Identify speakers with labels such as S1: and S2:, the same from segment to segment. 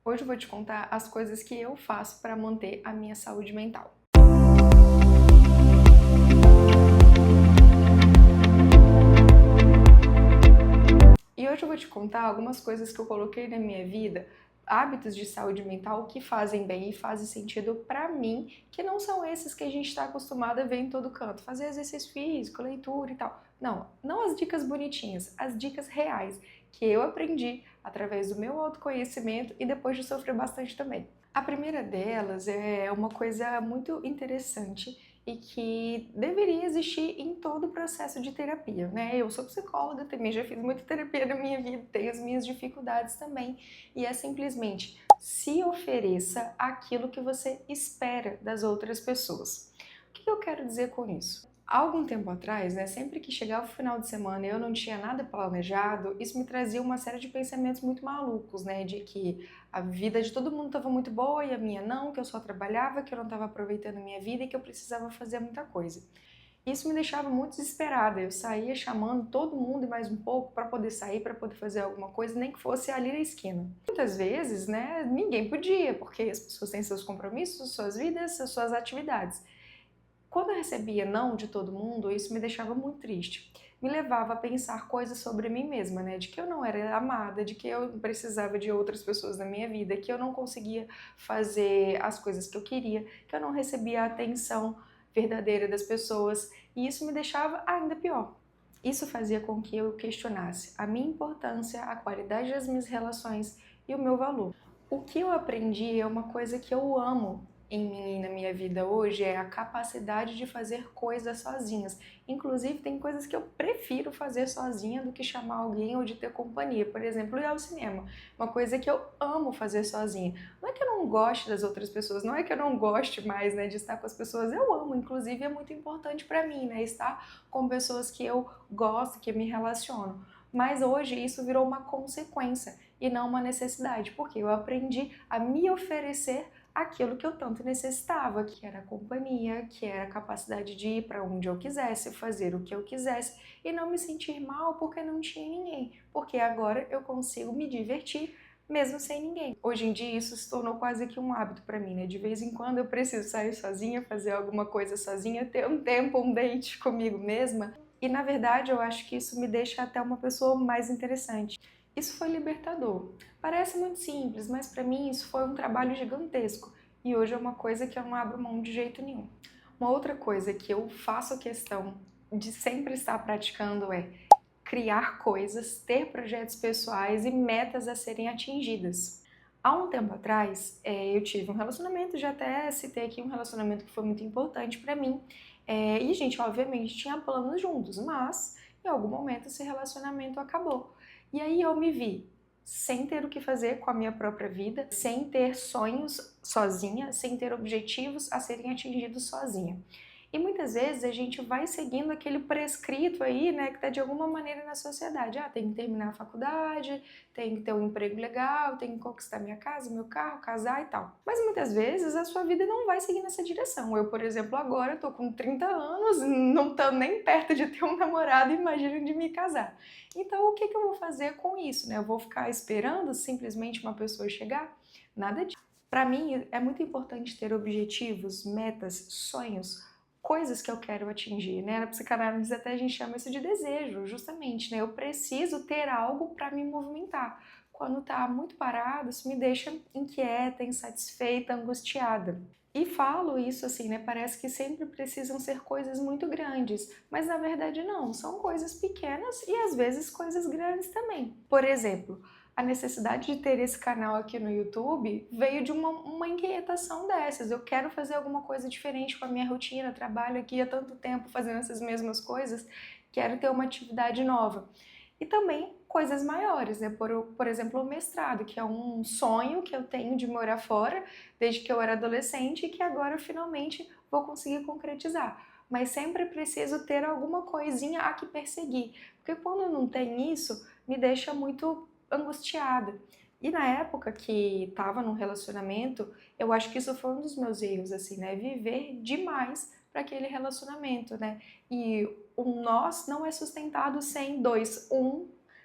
S1: Hoje eu vou te contar as coisas que eu faço para manter a minha saúde mental. E hoje eu vou te contar algumas coisas que eu coloquei na minha vida, hábitos de saúde mental que fazem bem e fazem sentido para mim, que não são esses que a gente está acostumado a ver em todo canto, fazer exercício físico, leitura e tal. Não, não as dicas bonitinhas, as dicas reais que eu aprendi através do meu autoconhecimento e depois de sofrer bastante também. A primeira delas é uma coisa muito interessante e que deveria existir em todo o processo de terapia, né? Eu sou psicóloga, também já fiz muita terapia na minha vida, tenho as minhas dificuldades também, e é simplesmente se ofereça aquilo que você espera das outras pessoas. O que eu quero dizer com isso? Há algum tempo atrás, né, sempre que chegava o final de semana e eu não tinha nada planejado, isso me trazia uma série de pensamentos muito malucos, né, de que a vida de todo mundo estava muito boa e a minha não, que eu só trabalhava, que eu não estava aproveitando a minha vida e que eu precisava fazer muita coisa. Isso me deixava muito desesperada, eu saía chamando todo mundo e mais um pouco para poder sair, para poder fazer alguma coisa, nem que fosse ali na esquina. Muitas vezes, né, ninguém podia, porque as pessoas têm seus compromissos, suas vidas, suas atividades. Quando eu recebia não de todo mundo, isso me deixava muito triste. Me levava a pensar coisas sobre mim mesma, né? De que eu não era amada, de que eu precisava de outras pessoas na minha vida, que eu não conseguia fazer as coisas que eu queria, que eu não recebia a atenção verdadeira das pessoas, e isso me deixava ainda pior. Isso fazia com que eu questionasse a minha importância, a qualidade das minhas relações e o meu valor. O que eu aprendi é uma coisa que eu amo em mim e na minha vida hoje é a capacidade de fazer coisas sozinhas. Inclusive, tem coisas que eu prefiro fazer sozinha do que chamar alguém ou de ter companhia. Por exemplo, ir ao cinema. Uma coisa que eu amo fazer sozinha. Não é que eu não goste das outras pessoas, não é que eu não goste mais, né, de estar com as pessoas. Eu amo, inclusive é muito importante para mim, né, estar com pessoas que eu gosto, que me relaciono. Mas hoje isso virou uma consequência e não uma necessidade, porque eu aprendi a me oferecer aquilo que eu tanto necessitava, que era a companhia, que era a capacidade de ir para onde eu quisesse, fazer o que eu quisesse e não me sentir mal porque não tinha ninguém, porque agora eu consigo me divertir mesmo sem ninguém. Hoje em dia isso se tornou quase que um hábito para mim, né? De vez em quando eu preciso sair sozinha, fazer alguma coisa sozinha, ter um tempo, um date comigo mesma. E na verdade eu acho que isso me deixa até uma pessoa mais interessante. Isso foi libertador. Parece muito simples, mas para mim isso foi um trabalho gigantesco e hoje é uma coisa que eu não abro mão de jeito nenhum. Uma outra coisa que eu faço questão de sempre estar praticando é criar coisas, ter projetos pessoais e metas a serem atingidas. Há um tempo atrás, eu tive um relacionamento, já até citei aqui um relacionamento que foi muito importante para mim, e a gente, obviamente, tinha planos juntos, mas em algum momento esse relacionamento acabou. E aí eu me vi sem ter o que fazer com a minha própria vida, sem ter sonhos sozinha, sem ter objetivos a serem atingidos sozinha. E muitas vezes a gente vai seguindo aquele prescrito aí, né, que está de alguma maneira na sociedade. Ah, tem que terminar a faculdade, tem que ter um emprego legal, tem que conquistar minha casa, meu carro, casar e tal. Mas muitas vezes a sua vida não vai seguir nessa direção. Eu, por exemplo, agora estou com 30 anos, não estou nem perto de ter um namorado, imagino de me casar. Então, o que eu vou fazer com isso, né? Eu vou ficar esperando simplesmente uma pessoa chegar? Nada disso. Para mim, é muito importante ter objetivos, metas, sonhos, coisas que eu quero atingir, né? Na psicanálise até a gente chama isso de desejo, justamente, né? Eu preciso ter algo para me movimentar. Quando tá muito parado, isso me deixa inquieta, insatisfeita, angustiada. E falo isso assim, né? Parece que sempre precisam ser coisas muito grandes, mas na verdade não, são coisas pequenas e às vezes coisas grandes também. Por exemplo, a necessidade de ter esse canal aqui no YouTube veio de uma inquietação dessas. Eu quero fazer alguma coisa diferente com a minha rotina, trabalho aqui há tanto tempo fazendo essas mesmas coisas, quero ter uma atividade nova. E também coisas maiores, né? Por exemplo, o mestrado, que é um sonho que eu tenho de morar fora desde que eu era adolescente e que agora finalmente vou conseguir concretizar. Mas sempre preciso ter alguma coisinha a que perseguir, porque quando não tem isso, me deixa muito angustiada. E na época que estava num relacionamento, eu acho que isso foi um dos meus erros, assim, né? Viver demais para aquele relacionamento, né? E um nós não é sustentado sem dois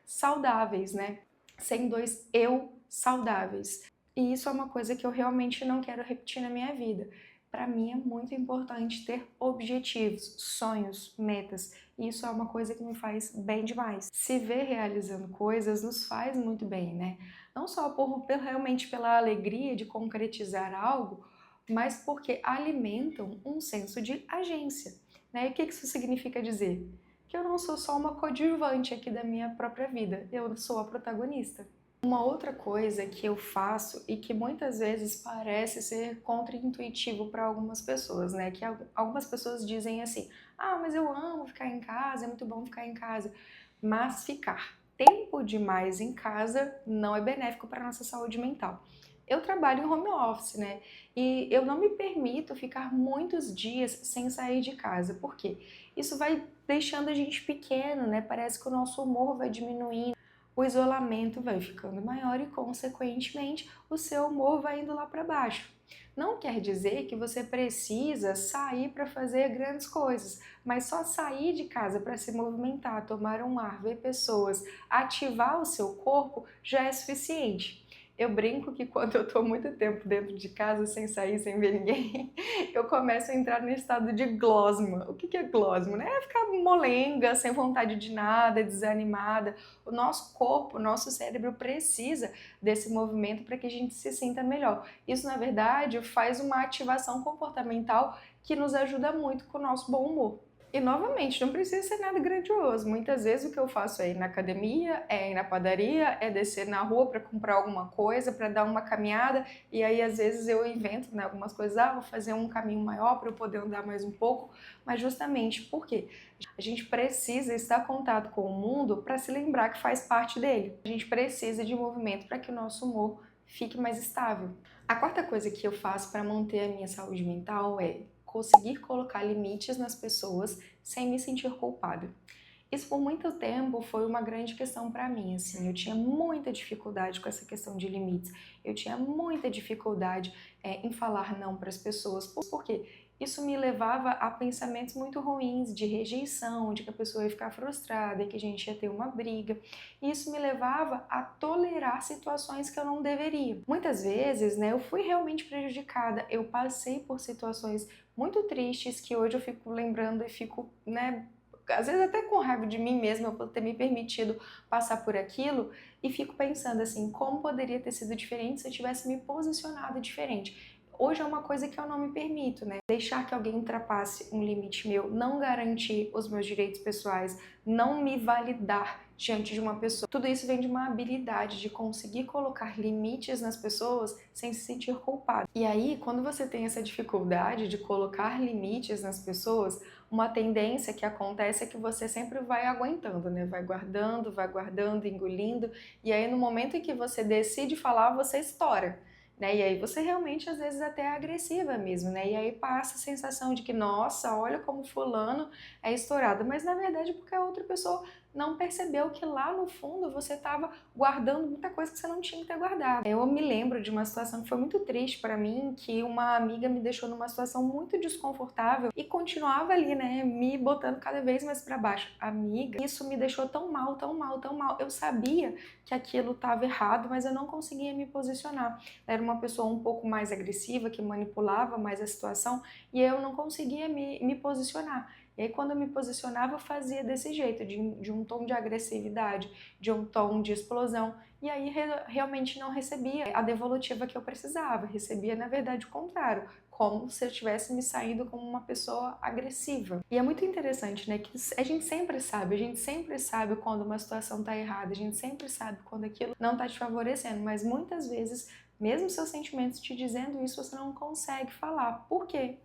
S1: saudáveis, né? Sem dois eu saudáveis. E isso é uma coisa que eu realmente não quero repetir na minha vida. Para mim é muito importante ter objetivos, sonhos, metas. E isso é uma coisa que me faz bem demais. Se ver realizando coisas nos faz muito bem, né? Não só realmente pela alegria de concretizar algo, mas porque alimentam um senso de agência, né? E o que isso significa dizer? Que eu não sou só uma coadjuvante aqui da minha própria vida, eu sou a protagonista. Uma outra coisa que eu faço e que muitas vezes parece ser contraintuitivo para algumas pessoas, né? Que algumas pessoas dizem assim: ah, mas eu amo ficar em casa, é muito bom ficar em casa. Mas ficar tempo demais em casa não é benéfico para a nossa saúde mental. Eu trabalho em home office, né? E eu não me permito ficar muitos dias sem sair de casa. Por quê? Isso vai deixando a gente pequeno, né? Parece que o nosso humor vai diminuindo, o isolamento vai ficando maior e, consequentemente, o seu humor vai indo lá para baixo. Não quer dizer que você precisa sair para fazer grandes coisas, mas só sair de casa para se movimentar, tomar um ar, ver pessoas, ativar o seu corpo já é suficiente. Eu brinco que quando eu estou muito tempo dentro de casa, sem sair, sem ver ninguém, eu começo a entrar no estado de glosma. O que é glosma? É ficar molenga, sem vontade de nada, desanimada. O nosso corpo, o nosso cérebro precisa desse movimento para que a gente se sinta melhor. Isso, na verdade, faz uma ativação comportamental que nos ajuda muito com o nosso bom humor. E novamente, não precisa ser nada grandioso. Muitas vezes o que eu faço é ir na academia, é ir na padaria, é descer na rua para comprar alguma coisa, para dar uma caminhada. E aí, às vezes, eu invento, né, algumas coisas. Ah, vou fazer um caminho maior para eu poder andar mais um pouco. Mas justamente porque a gente precisa estar em contato com o mundo para se lembrar que faz parte dele. A gente precisa de movimento para que o nosso humor fique mais estável. A quarta coisa que eu faço para manter a minha saúde mental é conseguir colocar limites nas pessoas sem me sentir culpada. Isso por muito tempo foi uma grande questão para mim, assim, eu tinha muita dificuldade com essa questão de limites, eu tinha muita dificuldade em falar não para as pessoas, por quê? Isso me levava a pensamentos muito ruins, de rejeição, de que a pessoa ia ficar frustrada, que a gente ia ter uma briga. E isso me levava a tolerar situações que eu não deveria. Muitas vezes, né, eu fui realmente prejudicada, eu passei por situações muito tristes que hoje eu fico lembrando e fico, né, às vezes até com raiva de mim mesma por ter me permitido passar por aquilo e fico pensando assim, como poderia ter sido diferente se eu tivesse me posicionado diferente. Hoje é uma coisa que eu não me permito, né? Deixar que alguém ultrapasse um limite meu, não garantir os meus direitos pessoais, não me validar diante de uma pessoa. Tudo isso vem de uma habilidade de conseguir colocar limites nas pessoas sem se sentir culpado. E aí, quando você tem essa dificuldade de colocar limites nas pessoas, uma tendência que acontece é que você sempre vai aguentando, né? Vai guardando, engolindo, e aí no momento em que você decide falar, você estoura. Né? E aí você realmente às vezes até é agressiva mesmo, né? E aí passa a sensação de que, nossa, olha como fulano é estourado, mas na verdade porque a outra pessoa não percebeu que lá no fundo você estava guardando muita coisa que você não tinha que ter guardado. Eu me lembro de uma situação que foi muito triste para mim, que uma amiga me deixou numa situação muito desconfortável e continuava ali, né, me botando cada vez mais para baixo. Amiga, isso me deixou tão mal, tão mal, tão mal. Eu sabia que aquilo estava errado, mas eu não conseguia me posicionar. Era uma pessoa um pouco mais agressiva, que manipulava mais a situação, e eu não conseguia me posicionar. E aí, quando eu me posicionava, eu fazia desse jeito, de um tom de agressividade, de um tom de explosão. E aí, realmente não recebia a devolutiva que eu precisava. Recebia, na verdade, o contrário, como se eu tivesse me saído como uma pessoa agressiva. E é muito interessante, né, que a gente sempre sabe quando uma situação está errada, a gente sempre sabe quando aquilo não está te favorecendo, mas muitas vezes, mesmo seus sentimentos te dizendo isso, você não consegue falar. Por quê?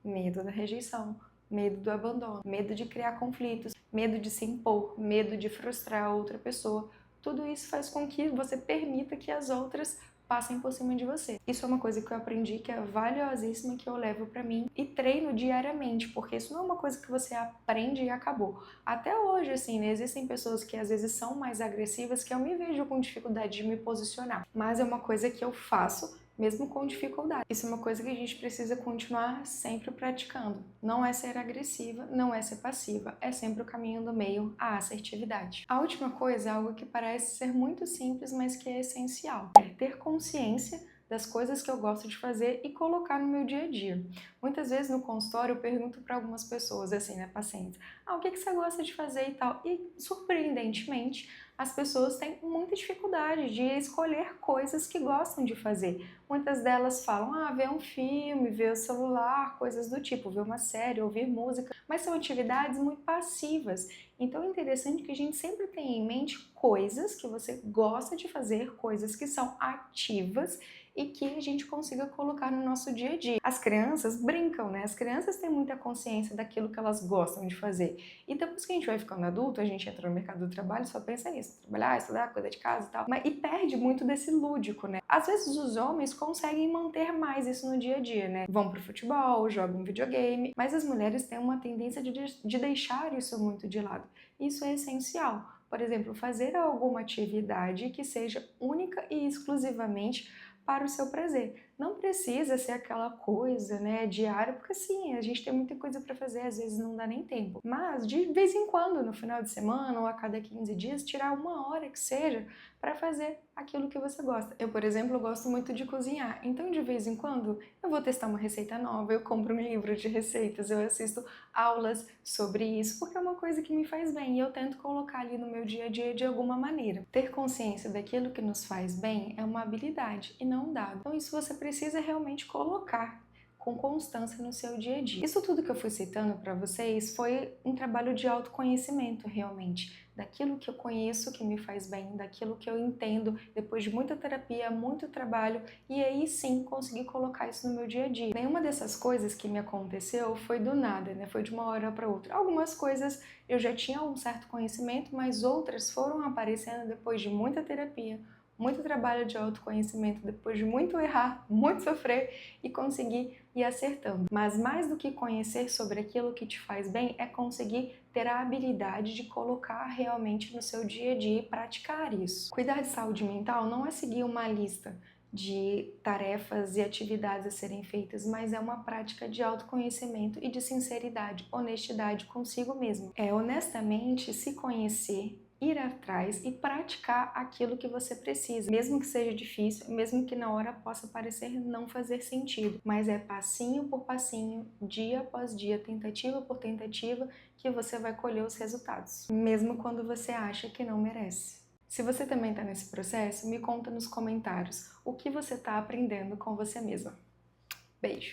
S1: Medo da rejeição, medo do abandono, medo de criar conflitos, medo de se impor, medo de frustrar a outra pessoa. Tudo isso faz com que você permita que as outras passem por cima de você. Isso é uma coisa que eu aprendi que é valiosíssima, que eu levo pra mim e treino diariamente, porque isso não é uma coisa que você aprende e acabou. Até hoje, assim, né, existem pessoas que às vezes são mais agressivas que eu me vejo com dificuldade de me posicionar, mas é uma coisa que eu faço mesmo com dificuldade. Isso é uma coisa que a gente precisa continuar sempre praticando. Não é ser agressiva, não é ser passiva, é sempre o caminho do meio à assertividade. A última coisa é algo que parece ser muito simples, mas que é essencial. É ter consciência das coisas que eu gosto de fazer e colocar no meu dia a dia. Muitas vezes no consultório eu pergunto para algumas pessoas, assim, né, pacientes, o que você gosta de fazer e tal? E, surpreendentemente, as pessoas têm muita dificuldade de escolher coisas que gostam de fazer. Muitas delas falam, ver um filme, ver o celular, coisas do tipo, ver uma série, ouvir música, mas são atividades muito passivas. Então é interessante que a gente sempre tenha em mente coisas que você gosta de fazer, coisas que são ativas e que a gente consiga colocar no nosso dia a dia. As crianças brincam, né? As crianças têm muita consciência daquilo que elas gostam de fazer. E depois que a gente vai ficando adulto, a gente entra no mercado do trabalho e só pensa nisso, trabalhar, estudar, cuidar de casa e tal. E perde muito desse lúdico, né? Às vezes os homens conseguem manter mais isso no dia a dia, né? Vão pro futebol, jogam videogame, mas as mulheres têm uma tendência de deixar isso muito de lado. Isso é essencial. Por exemplo, fazer alguma atividade que seja única e exclusivamente para o seu prazer. Não precisa ser aquela coisa, né, diária, porque sim, a gente tem muita coisa para fazer, às vezes não dá nem tempo. Mas de vez em quando, no final de semana ou a cada 15 dias, tirar uma hora que seja para fazer aquilo que você gosta. Eu, por exemplo, gosto muito de cozinhar, então de vez em quando eu vou testar uma receita nova, eu compro um livro de receitas, eu assisto aulas sobre isso, porque é uma coisa que me faz bem e eu tento colocar ali no meu dia a dia de alguma maneira. Ter consciência daquilo que nos faz bem é uma habilidade e não um dado. Então isso você precisa realmente colocar com constância no seu dia a dia. Isso tudo que eu fui citando para vocês foi um trabalho de autoconhecimento realmente, daquilo que eu conheço que me faz bem, daquilo que eu entendo depois de muita terapia, muito trabalho, e aí sim conseguir colocar isso no meu dia a dia. Nenhuma dessas coisas que me aconteceu foi do nada, né? Foi de uma hora para outra. Algumas coisas eu já tinha um certo conhecimento, mas outras foram aparecendo depois de muita terapia, muito trabalho de autoconhecimento, depois de muito errar, muito sofrer e conseguir ir acertando. Mas mais do que conhecer sobre aquilo que te faz bem, é conseguir ter a habilidade de colocar realmente no seu dia a dia e praticar isso. Cuidar de saúde mental não é seguir uma lista de tarefas e atividades a serem feitas, mas é uma prática de autoconhecimento e de sinceridade, honestidade consigo mesmo. É honestamente se conhecer, ir atrás e praticar aquilo que você precisa, mesmo que seja difícil, mesmo que na hora possa parecer não fazer sentido, mas é passinho por passinho, dia após dia, tentativa por tentativa, que você vai colher os resultados, mesmo quando você acha que não merece. Se você também está nesse processo, me conta nos comentários o que você está aprendendo com você mesma. Beijo!